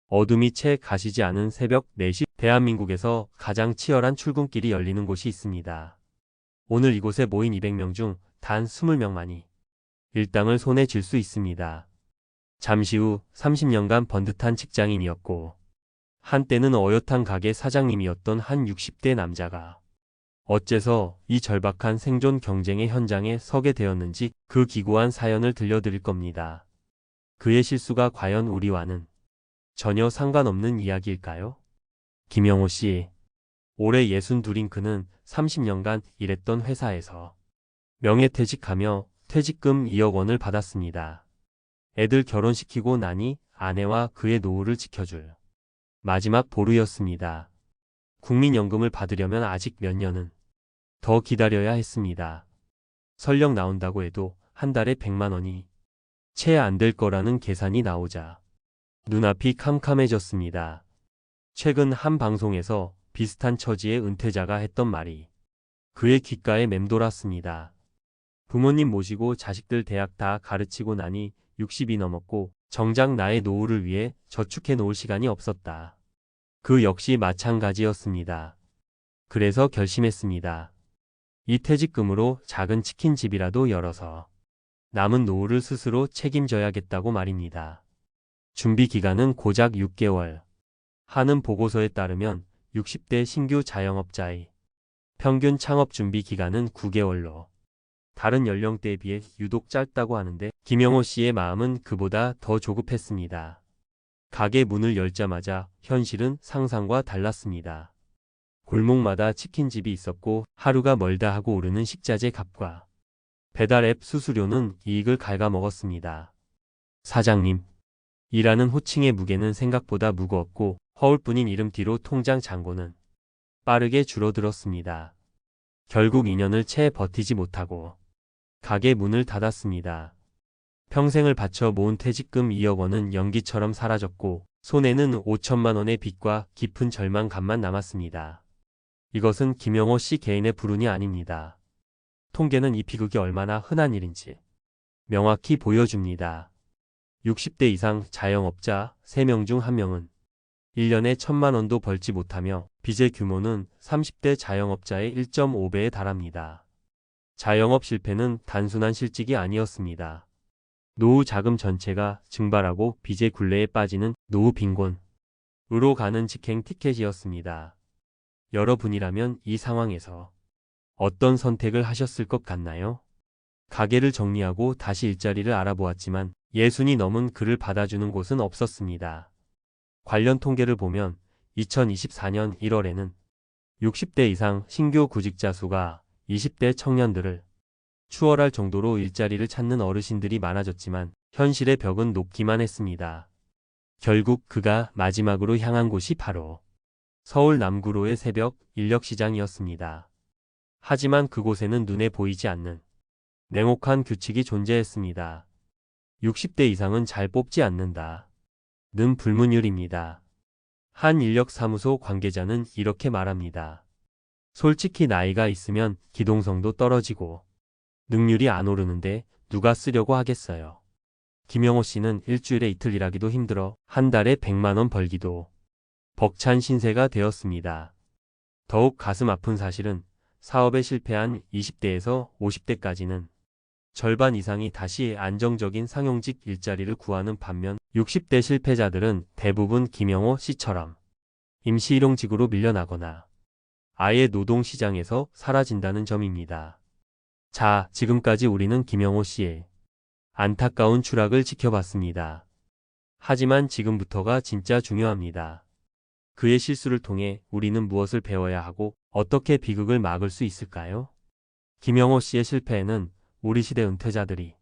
어둠이 채 가시지 않은 새벽 4시, 대한민국에서 가장 치열한 출근길이 열리는 곳이 있습니다. 오늘 이곳에 모인 200명 중 단 20명만이 일당을 손에 쥘 수 있습니다. 잠시 후 30년간 번듯한 직장인이었고 한때는 어엿한 가게 사장님이었던 한 60대 남자가 어째서 이 절박한 생존 경쟁의 현장에 서게 되었는지 그 기구한 사연을 들려드릴 겁니다. 그의 실수가 과연 우리와는 전혀 상관없는 이야기일까요? 김영호 씨. 올해 62인 그는 30년간 일했던 회사에서 명예퇴직하며 퇴직금 2억 원을 받았습니다. 애들 결혼시키고 나니 아내와 그의 노후를 지켜줄 마지막 보루였습니다. 국민연금을 받으려면 아직 몇 년은 더 기다려야 했습니다. 설령 나온다고 해도 한 달에 100만 원이 채 안 될 거라는 계산이 나오자 눈앞이 캄캄해졌습니다. 최근 한 방송에서 비슷한 처지의 은퇴자가 했던 말이 그의 귓가에 맴돌았습니다. 부모님 모시고 자식들 대학 다 가르치고 나니 60이 넘었고 정작 나의 노후를 위해 저축해 놓을 시간이 없었다. 그 역시 마찬가지였습니다. 그래서 결심했습니다. 이 퇴직금으로 작은 치킨집이라도 열어서 남은 노후를 스스로 책임져야겠다고 말입니다. 준비 기간은 고작 6개월. 하는 보고서에 따르면 60대 신규 자영업자의 평균 창업 준비 기간은 9개월로 다른 연령대에 비해 유독 짧다고 하는데 김영호 씨의 마음은 그보다 더 조급했습니다. 가게 문을 열자마자 현실은 상상과 달랐습니다. 골목마다 치킨집이 있었고 하루가 멀다 하고 오르는 식자재 값과 배달 앱 수수료는 이익을 갉아먹었습니다. 사장님. 이라는 호칭의 무게는 생각보다 무거웠고 허울뿐인 이름 뒤로 통장 잔고는 빠르게 줄어들었습니다. 결국 2년을 채 버티지 못하고 가게 문을 닫았습니다. 평생을 바쳐 모은 퇴직금 2억 원은 연기처럼 사라졌고 손에는 5천만 원의 빚과 깊은 절망감만 남았습니다. 이것은 김영호 씨 개인의 불운이 아닙니다. 통계는 이 비극이 얼마나 흔한 일인지 명확히 보여줍니다. 60대 이상 자영업자 3명 중 1명은 1년에 1천만 원도 벌지 못하며 빚의 규모는 30대 자영업자의 1.5배에 달합니다. 자영업 실패는 단순한 실직이 아니었습니다. 노후 자금 전체가 증발하고 빚의 굴레에 빠지는 노후 빈곤으로 가는 직행 티켓이었습니다. 여러분이라면 이 상황에서 어떤 선택을 하셨을 것 같나요? 가게를 정리하고 다시 일자리를 알아보았지만 60이 넘은 그를 받아주는 곳은 없었습니다. 관련 통계를 보면 2024년 1월에는 60대 이상 신규 구직자 수가 20대 청년들을 추월할 정도로 일자리를 찾는 어르신들이 많아졌지만 현실의 벽은 높기만 했습니다. 결국 그가 마지막으로 향한 곳이 바로 서울 남구로의 새벽 인력시장이었습니다. 하지만 그곳에는 눈에 보이지 않는 냉혹한 규칙이 존재했습니다. 60대 이상은 잘 뽑지 않는다. 는 불문율입니다. 한 인력사무소 관계자는 이렇게 말합니다. 솔직히 나이가 있으면 기동성도 떨어지고 능률이 안 오르는데 누가 쓰려고 하겠어요. 김영호 씨는 일주일에 이틀 일하기도 힘들어 한 달에 100만 원 벌기도 벅찬 신세가 되었습니다. 더욱 가슴 아픈 사실은 사업에 실패한 20대에서 50대까지는 절반 이상이 다시 안정적인 상용직 일자리를 구하는 반면 60대 실패자들은 대부분 김영호 씨처럼 임시일용직으로 밀려나거나 아예 노동시장에서 사라진다는 점입니다. 자, 지금까지 우리는 김영호 씨의 안타까운 추락을 지켜봤습니다. 하지만 지금부터가 진짜 중요합니다. 그의 실수를 통해 우리는 무엇을 배워야 하고 어떻게 비극을 막을 수 있을까요? 김영호 씨의 실패에는 우리 시대 은퇴자들이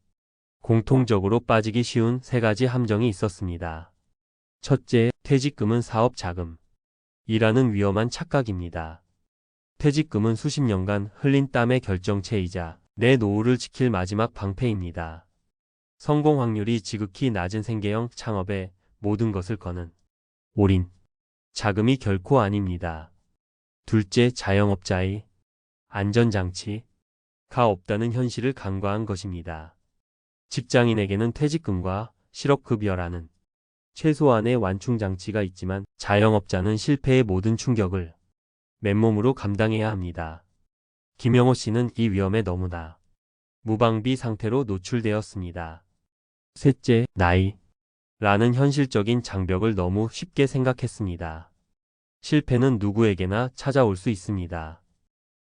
공통적으로 빠지기 쉬운 3가지 함정이 있었습니다. 첫째, 퇴직금은 사업 자금. 이라는 위험한 착각입니다. 퇴직금은 수십 년간 흘린 땀의 결정체이자 내 노후를 지킬 마지막 방패입니다. 성공 확률이 지극히 낮은 생계형 창업에 모든 것을 거는 올인 자금이 결코 아닙니다. 둘째, 자영업자의 안전장치가 없다는 현실을 간과한 것입니다. 직장인에게는 퇴직금과 실업급여라는 최소한의 완충 장치가 있지만 자영업자는 실패의 모든 충격을 맨몸으로 감당해야 합니다. 김영호 씨는 이 위험에 너무나 무방비 상태로 노출되었습니다. 셋째, 나이. 라는 현실적인 장벽을 너무 쉽게 생각했습니다. 실패는 누구에게나 찾아올 수 있습니다.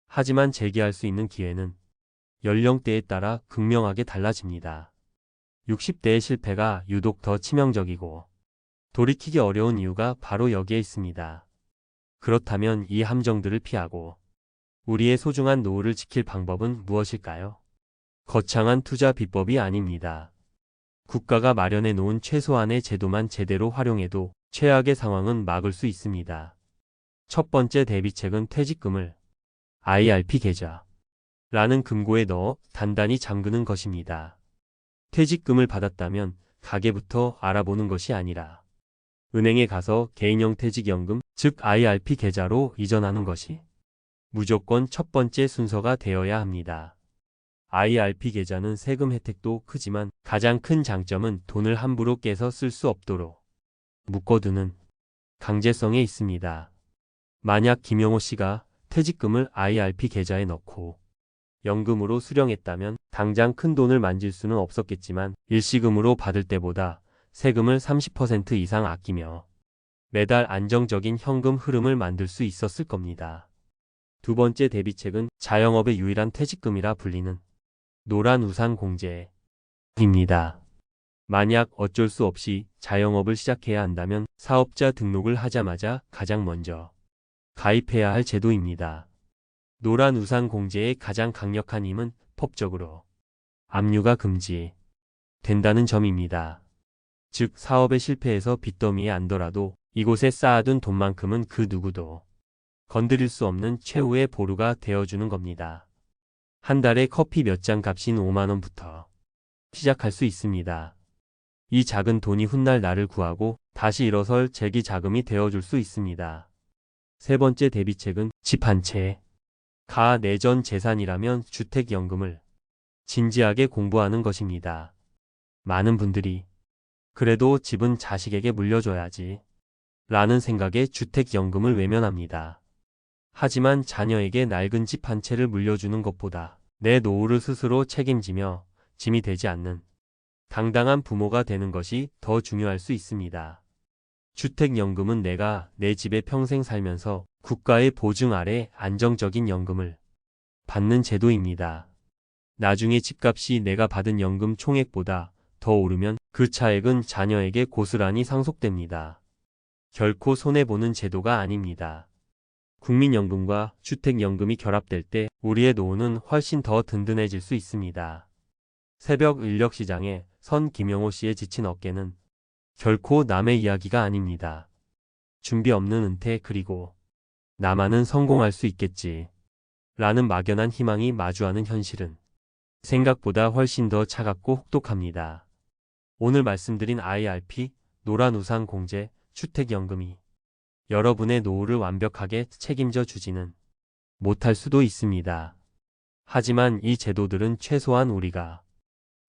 하지만 재기할 수 있는 기회는 연령대에 따라 극명하게 달라집니다. 60대의 실패가 유독 더 치명적이고 돌이키기 어려운 이유가 바로 여기에 있습니다. 그렇다면 이 함정들을 피하고 우리의 소중한 노후를 지킬 방법은 무엇일까요? 거창한 투자 비법이 아닙니다. 국가가 마련해 놓은 최소한의 제도만 제대로 활용해도 최악의 상황은 막을 수 있습니다. 첫 번째 대비책은 퇴직금을 IRP 계좌라는 금고에 넣어 단단히 잠그는 것입니다. 퇴직금을 받았다면 가게부터 알아보는 것이 아니라 은행에 가서 개인형 퇴직연금, 즉 IRP 계좌로 이전하는 것이 무조건 첫 번째 순서가 되어야 합니다. IRP 계좌는 세금 혜택도 크지만 가장 큰 장점은 돈을 함부로 깨서 쓸 수 없도록 묶어두는 강제성에 있습니다. 만약 김영호 씨가 퇴직금을 IRP 계좌에 넣고 연금으로 수령했다면 당장 큰 돈을 만질 수는 없었겠지만 일시금으로 받을 때보다 세금을 30% 이상 아끼며 매달 안정적인 현금 흐름을 만들 수 있었을 겁니다. 두 번째 대비책은 자영업의 유일한 퇴직금이라 불리는 노란우산 공제입니다. 만약 어쩔 수 없이 자영업을 시작해야 한다면 사업자 등록을 하자마자 가장 먼저 가입해야 할 제도입니다. 노란우산 공제의 가장 강력한 힘은 법적으로 압류가 금지된다는 점입니다. 즉 사업에 실패해서 빚더미에 안더라도 이곳에 쌓아둔 돈만큼은 그 누구도 건드릴 수 없는 최후의 보루가 되어주는 겁니다. 한 달에 커피 몇 잔 값인 5만 원부터 시작할 수 있습니다. 이 작은 돈이 훗날 나를 구하고 다시 일어설 재기 자금이 되어줄 수 있습니다. 세 번째 대비책은 집 한 채가 내 전 재산이라면 주택연금을 진지하게 공부하는 것입니다. 많은 분들이 그래도 집은 자식에게 물려줘야지 라는 생각에 주택연금을 외면합니다. 하지만 자녀에게 낡은 집 한 채를 물려주는 것보다 내 노후를 스스로 책임지며 짐이 되지 않는 당당한 부모가 되는 것이 더 중요할 수 있습니다. 주택연금은 내가 내 집에 평생 살면서 국가의 보증 아래 안정적인 연금을 받는 제도입니다. 나중에 집값이 내가 받은 연금 총액보다 더 오르면 그 차액은 자녀에게 고스란히 상속됩니다. 결코 손해보는 제도가 아닙니다. 국민연금과 주택연금이 결합될 때 우리의 노후는 훨씬 더 든든해질 수 있습니다. 새벽 인력시장에 선 김영호 씨의 지친 어깨는 결코 남의 이야기가 아닙니다. 준비 없는 은퇴 그리고 나만은 성공할 수 있겠지 라는 막연한 희망이 마주하는 현실은 생각보다 훨씬 더 차갑고 혹독합니다. 오늘 말씀드린 IRP, 노란우산 공제, 주택연금이 여러분의 노후를 완벽하게 책임져 주지는 못할 수도 있습니다. 하지만 이 제도들은 최소한 우리가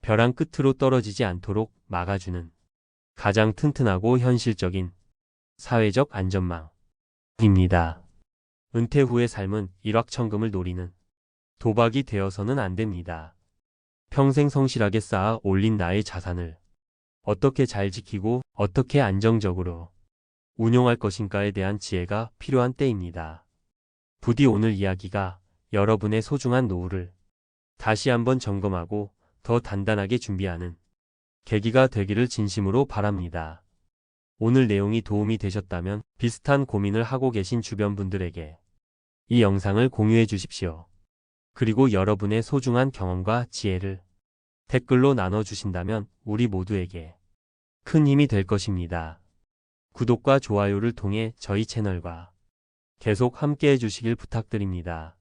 벼랑 끝으로 떨어지지 않도록 막아주는 가장 튼튼하고 현실적인 사회적 안전망입니다. 은퇴 후의 삶은 일확천금을 노리는 도박이 되어서는 안 됩니다. 평생 성실하게 쌓아 올린 나의 자산을 어떻게 잘 지키고 어떻게 안정적으로 운용할 것인가에 대한 지혜가 필요한 때입니다. 부디 오늘 이야기가 여러분의 소중한 노후를 다시 한번 점검하고 더 단단하게 준비하는 계기가 되기를 진심으로 바랍니다. 오늘 내용이 도움이 되셨다면 비슷한 고민을 하고 계신 주변 분들에게 이 영상을 공유해 주십시오. 그리고 여러분의 소중한 경험과 지혜를 댓글로 나눠주신다면 우리 모두에게 큰 힘이 될 것입니다. 구독과 좋아요를 통해 저희 채널과 계속 함께 해주시길 부탁드립니다.